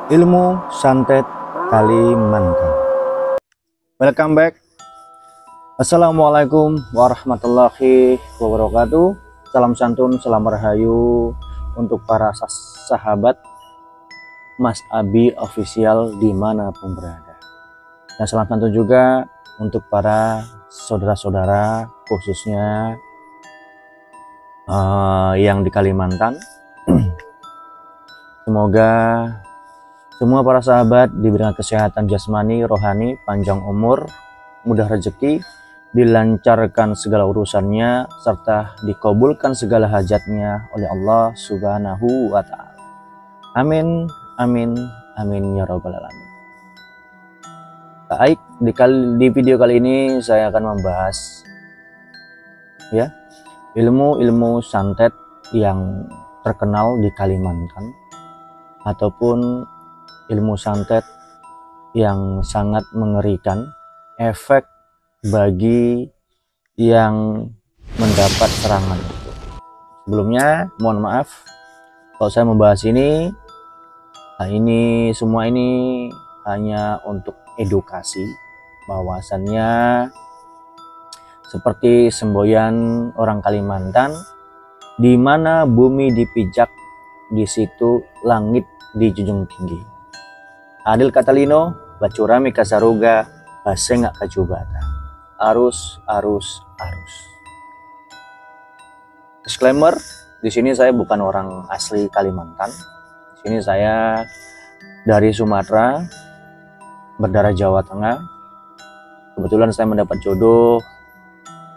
Ilmu Santet Kalimantan. Welcome back. Assalamualaikum warahmatullahi wabarakatuh. Salam santun, salam rahayu untuk para sahabat Mas Abi Official dimanapun berada. Dan salam santun juga untuk para saudara-saudara khususnya yang di Kalimantan. Semoga semua para sahabat diberikan kesehatan jasmani, rohani, panjang umur, mudah rezeki, dilancarkan segala urusannya, serta dikabulkan segala hajatnya oleh Allah Subhanahu wa Ta'ala. Amin, amin, amin ya Rabbal Alamin. Baik, di video kali ini saya akan membahas ilmu-ilmu santet yang terkenal di Kalimantan, ataupun ilmu santet yang sangat mengerikan, efek bagi yang mendapat serangan. Sebelumnya mohon maaf kalau saya membahas ini semua ini hanya untuk edukasi, bahwasannya seperti semboyan orang Kalimantan, di mana bumi dipijak, di situ langit dijunjung tinggi. Adil Katalino, bacurami kasaruga, basengak kajubata. Arus. Disclaimer, di sini saya bukan orang asli Kalimantan. Di sini saya dari Sumatera, berdarah Jawa Tengah. Kebetulan saya mendapat jodoh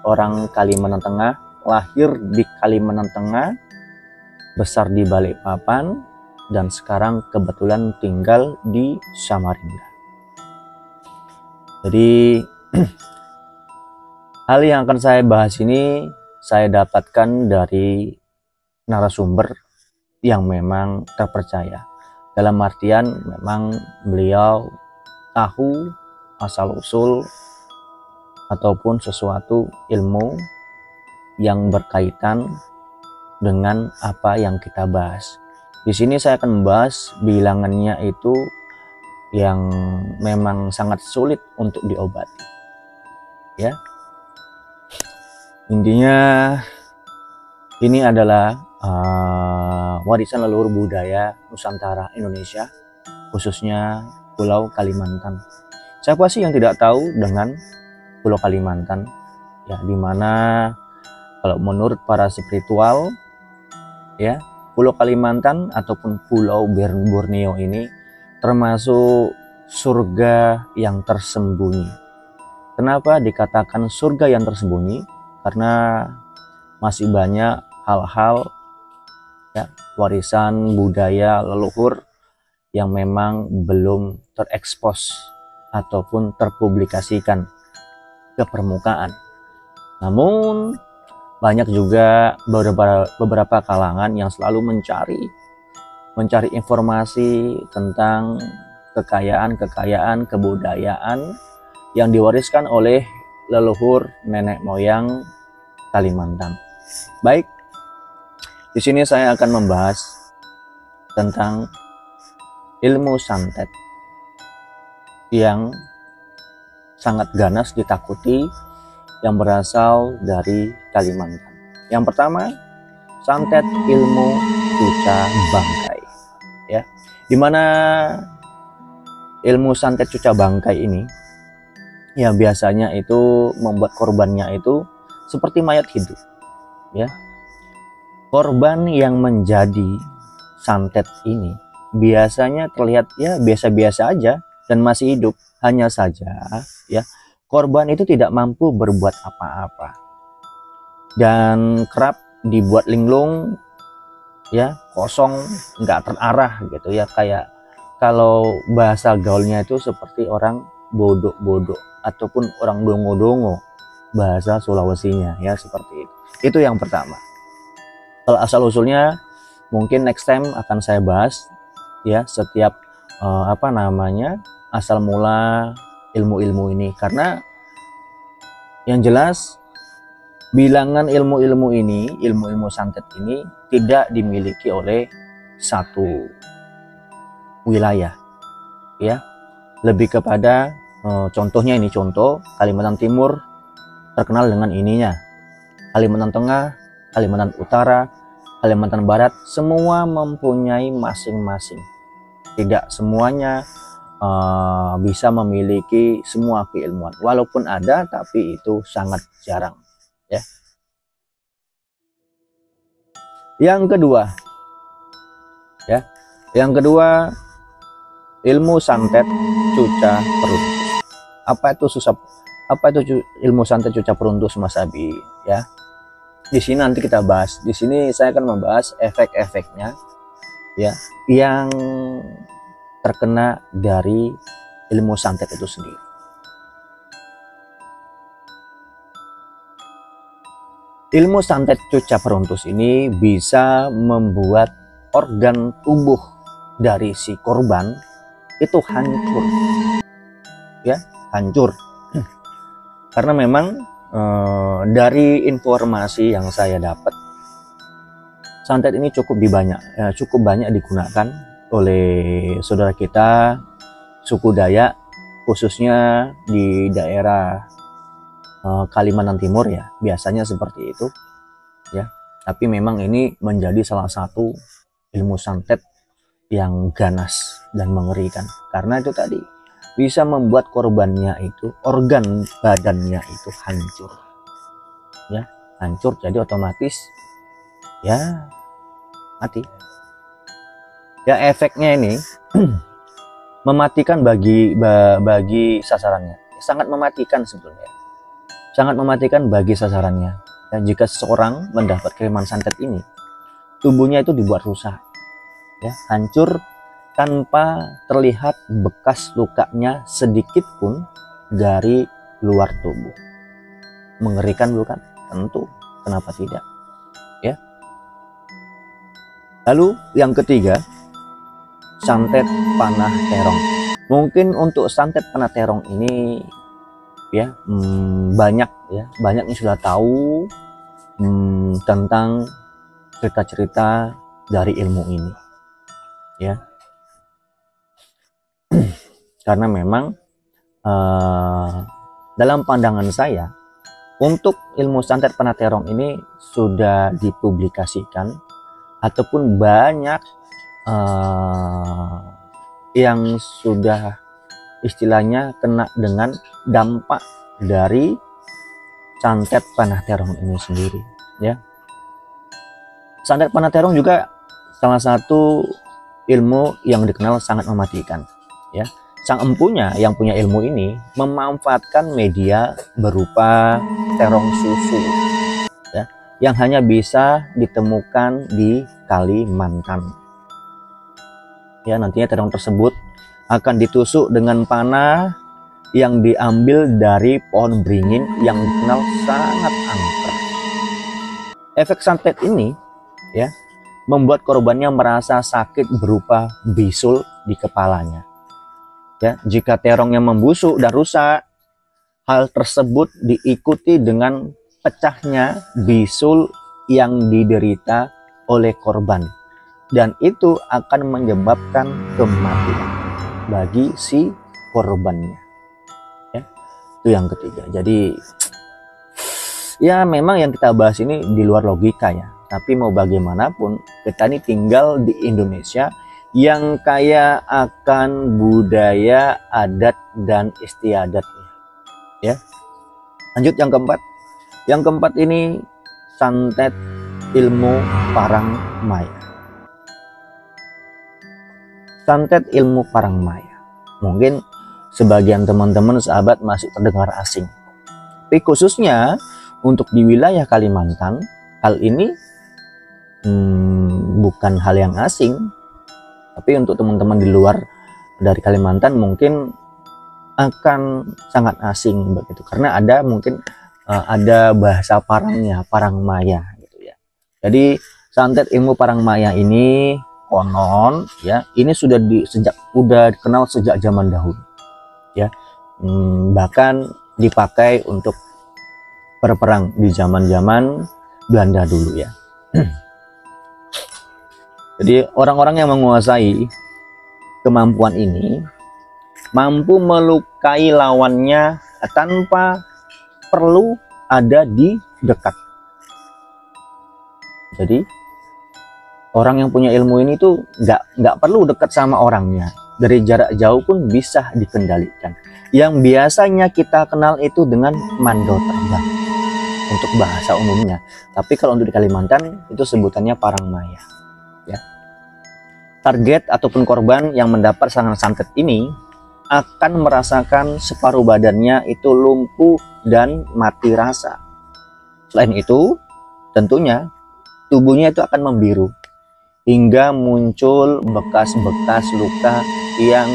orang Kalimantan Tengah, lahir di Kalimantan Tengah, besar di Balikpapan, dan sekarang kebetulan tinggal di Samarinda. Jadi hal yang akan saya bahas ini saya dapatkan dari narasumber yang memang terpercaya. Dalam artian memang beliau tahu asal-usul ataupun sesuatu ilmu yang berkaitan dengan apa yang kita bahas. Di sini saya akan membahas bilangannya itu yang memang sangat sulit untuk diobati. Ya. Intinya ini adalah warisan leluhur budaya Nusantara Indonesia, khususnya Pulau Kalimantan. Siapa sih yang tidak tahu dengan Pulau Kalimantan? Ya, dimana kalau menurut para spiritual, ya, Pulau Kalimantan ataupun Pulau Borneo ini termasuk surga yang tersembunyi. Kenapa dikatakan surga yang tersembunyi? Karena masih banyak hal-hal, ya, warisan budaya leluhur yang memang belum terekspos ataupun terpublikasikan ke permukaan. Namun banyak juga beberapa kalangan yang selalu mencari informasi tentang kekayaan kebudayaan yang diwariskan oleh leluhur nenek moyang Kalimantan. Baik, di sini saya akan membahas tentang ilmu santet yang sangat ganas ditakuti, yang berasal dari Kalimantan. Yang pertama, santet ilmu cuca bangkai. Ya, dimana ilmu santet cuca bangkai ini, ya biasanya itu membuat korbannya itu seperti mayat hidup. Ya, korban yang menjadi santet ini biasanya terlihat ya biasa-biasa aja dan masih hidup. Hanya saja, ya, korban itu tidak mampu berbuat apa-apa dan kerap dibuat linglung, ya, kosong, nggak terarah gitu ya, kayak kalau bahasa gaulnya itu seperti orang bodoh-bodoh ataupun orang dongo-dongo, bahasa Sulawesinya, ya, seperti itu. Itu yang pertama. Kalau asal usulnya mungkin next time akan saya bahas, ya, setiap asal mula ilmu-ilmu ini, karena yang jelas bilangan ilmu-ilmu ini, ilmu-ilmu santet ini tidak dimiliki oleh satu wilayah, ya, lebih kepada contohnya ini, contoh Kalimantan Timur terkenal dengan ininya, Kalimantan Tengah, Kalimantan Utara, Kalimantan Barat, semua mempunyai masing-masing. Tidak semuanya bisa memiliki semua keilmuan, walaupun ada tapi itu sangat jarang, ya. Yang kedua, ya, yang kedua, ilmu santet cuca peruntus. Apa itu ilmu santet cuca peruntus, Mas Abi? Ya, di sini nanti kita bahas. Di sini saya akan membahas efek-efeknya, ya, yang terkena dari ilmu santet itu sendiri. Ilmu santet cuca peruntus ini bisa membuat organ tubuh dari si korban itu hancur, ya, hancur. Karena memang dari informasi yang saya dapat, santet ini cukup banyak digunakan oleh saudara kita suku Dayak, khususnya di daerah Kalimantan Timur, ya, biasanya seperti itu, ya. Tapi memang ini menjadi salah satu ilmu santet yang ganas dan mengerikan, karena itu tadi bisa membuat korbannya itu, organ badannya itu hancur, ya, hancur. Jadi otomatis ya mati. Ya, efeknya ini mematikan bagi sasarannya, sangat mematikan sebetulnya, sangat mematikan bagi sasarannya. Dan jika seseorang mendapat kiriman santet ini, tubuhnya itu dibuat rusak, ya, hancur tanpa terlihat bekas lukanya sedikit pun dari luar tubuh. Mengerikan bukan? Tentu, kenapa tidak, ya. Lalu yang ketiga, santet panah terong. Mungkin untuk santet panah terong ini, ya, banyak yang sudah tahu tentang cerita-cerita dari ilmu ini, ya. Karena memang dalam pandangan saya, untuk ilmu santet panah terong ini sudah dipublikasikan ataupun banyak yang sudah istilahnya kena dengan dampak dari santet panah terong ini sendiri, ya. Santet panah terong juga salah satu ilmu yang dikenal sangat mematikan, ya. Sang empunya yang punya ilmu ini memanfaatkan media berupa terong susu, ya, yang hanya bisa ditemukan di Kalimantan. Ya, nantinya terong tersebut akan ditusuk dengan panah yang diambil dari pohon beringin yang dikenal sangat angker. Efek santet ini, ya, membuat korbannya merasa sakit berupa bisul di kepalanya. Ya, jika terongnya membusuk dan rusak, hal tersebut diikuti dengan pecahnya bisul yang diderita oleh korban, dan itu akan menyebabkan kematian bagi si korbannya, ya. Itu yang ketiga. Jadi ya, memang yang kita bahas ini di luar logika, ya, tapi mau bagaimanapun kita ini tinggal di Indonesia yang kaya akan budaya adat dan istiadatnya, ya. Lanjut yang keempat. Yang keempat ini santet ilmu parang maya. Santet ilmu parang maya, mungkin sebagian teman-teman sahabat masih terdengar asing, tapi khususnya untuk di wilayah Kalimantan, hal ini bukan hal yang asing. Tapi untuk teman-teman di luar dari Kalimantan mungkin akan sangat asing begitu, karena ada mungkin ada bahasa parangnya, parang maya gitu, ya. Jadi santet ilmu parang maya ini konon, ya, ini sudah dikenal sejak zaman dahulu, ya. Bahkan dipakai untuk berperang di zaman-zaman Belanda dulu, ya. Jadi orang-orang yang menguasai kemampuan ini mampu melukai lawannya tanpa perlu ada di dekat. Jadi orang yang punya ilmu ini tuh nggak perlu dekat sama orangnya, dari jarak jauh pun bisa dikendalikan. Yang biasanya kita kenal itu dengan mando terbang untuk bahasa umumnya, tapi kalau untuk di Kalimantan itu sebutannya parangmaya. Ya. Target ataupun korban yang mendapat serangan santet ini akan merasakan separuh badannya itu lumpuh dan mati rasa. Selain itu, tentunya tubuhnya itu akan membiru hingga muncul bekas-bekas luka yang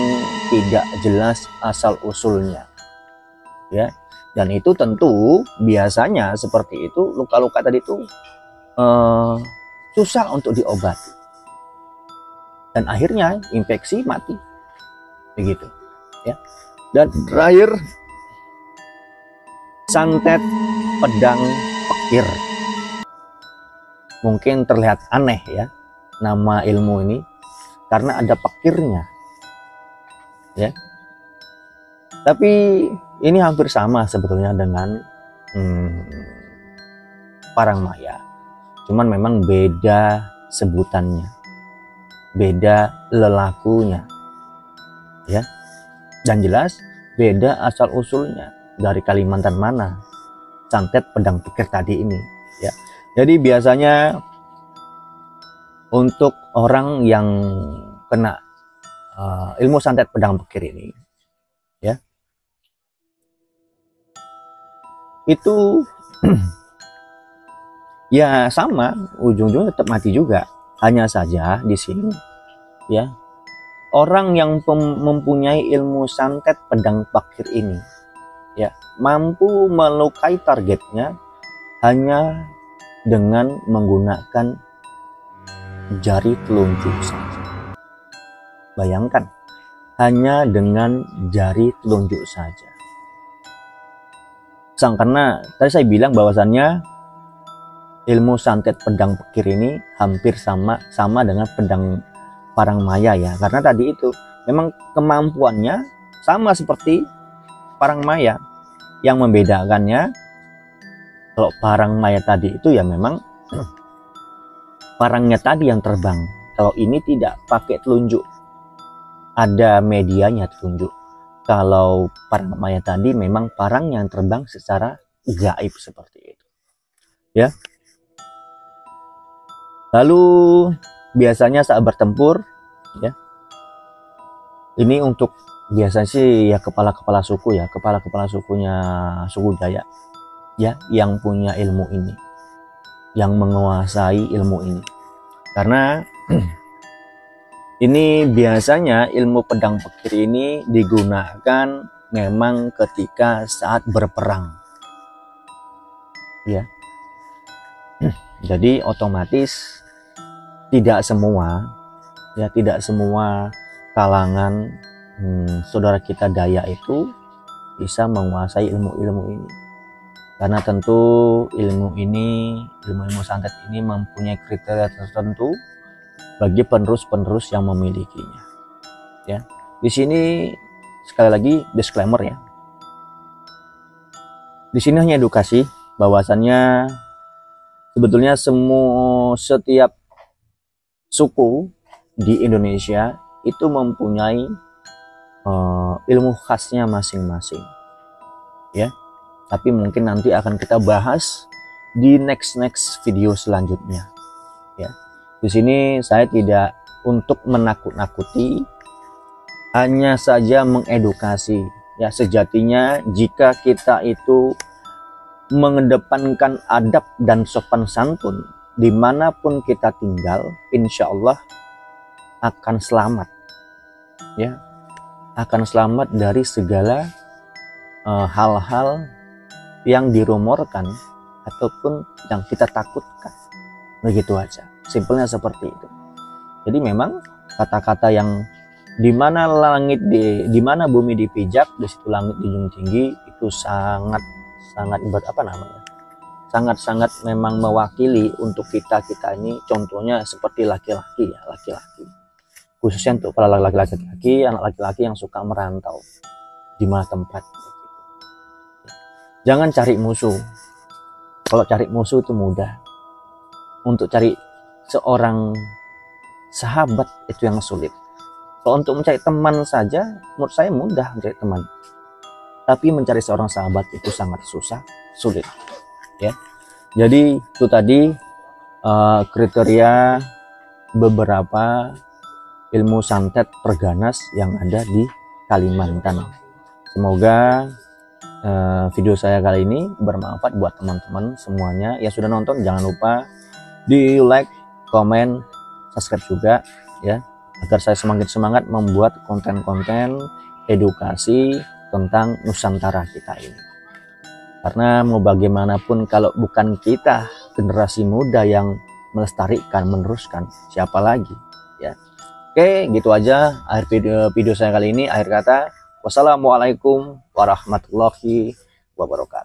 tidak jelas asal usulnya. Ya, dan itu tentu biasanya seperti itu, luka-luka tadi itu susah untuk diobati. Dan akhirnya infeksi, mati. Begitu, ya. Dan terakhir, santet pedang pekir. Mungkin terlihat aneh ya nama ilmu ini karena ada pekirnya, ya. Tapi ini hampir sama sebetulnya dengan parangmaya, cuman memang beda sebutannya, beda lelakunya, ya. Dan jelas beda asal usulnya, dari Kalimantan mana santet pedang pekir tadi ini, ya. Jadi biasanya untuk orang yang kena ilmu santet pedang pekir ini, ya, itu ya sama, ujung-ujungnya tetap mati juga. Hanya saja di sini, ya, orang yang mempunyai ilmu santet pedang pekir ini, ya, mampu melukai targetnya hanya dengan menggunakan jari telunjuk saja. Bayangkan, hanya dengan jari telunjuk saja. Karena tadi saya bilang bahwasannya ilmu santet pedang pekir ini hampir sama dengan pedang parangmaya, ya. Karena tadi itu memang kemampuannya sama seperti parangmaya. Yang membedakannya, kalau parangmaya tadi itu ya memang parangnya tadi yang terbang. Kalau ini tidak pakai telunjuk, ada medianya telunjuk. Kalau parangmaya tadi memang parang yang terbang secara gaib seperti itu, ya. Lalu biasanya saat bertempur, ya, ini untuk biasanya sih ya kepala-kepala suku, ya, kepala-kepala sukunya suku Dayak, ya, yang punya ilmu ini, yang menguasai ilmu ini. Karena ini biasanya ilmu pedang pekir ini digunakan memang ketika saat berperang, ya. Jadi otomatis tidak semua, ya, tidak semua kalangan saudara kita Dayak itu bisa menguasai ilmu-ilmu ini. Karena tentu ilmu santet ini mempunyai kriteria tertentu bagi penerus-penerus yang memilikinya, ya. Di sini sekali lagi disclaimer, ya. Di sini hanya edukasi bahwasannya sebetulnya setiap suku di Indonesia itu mempunyai ilmu khasnya masing-masing, ya. Tapi mungkin nanti akan kita bahas di next video selanjutnya, ya. Di sini saya tidak untuk menakut-nakuti, hanya saja mengedukasi, ya. Sejatinya jika kita itu mengedepankan adab dan sopan santun dimanapun kita tinggal, insya Allah akan selamat, ya, akan selamat dari segala hal-hal yang dirumorkan ataupun yang kita takutkan. Begitu aja, simpelnya seperti itu. Jadi memang kata-kata yang dimana bumi dipijak, di situ langit dijunjung tinggi, itu sangat sangat memang mewakili untuk kita ini. Contohnya seperti laki-laki, ya, laki-laki khususnya untuk para laki-laki, anak laki-laki yang suka merantau di mana tempat. Jangan cari musuh. Kalau cari musuh itu mudah. Untuk cari seorang sahabat itu yang sulit. Kalau untuk mencari teman saja, menurut saya mudah mencari teman. Tapi mencari seorang sahabat itu sangat susah, sulit. Ya. Jadi itu tadi kriteria beberapa ilmu santet perganas yang ada di Kalimantan. Semoga video saya kali ini bermanfaat buat teman-teman semuanya. Yang sudah nonton jangan lupa di like, komen, subscribe juga ya, agar saya semakin semangat membuat konten-konten edukasi tentang Nusantara kita ini. Karena mau bagaimanapun kalau bukan kita generasi muda yang melestarikan, meneruskan, siapa lagi ya. Oke, gitu aja akhir video saya kali ini. Akhir kata, wassalamualaikum warahmatullahi wabarakatuh.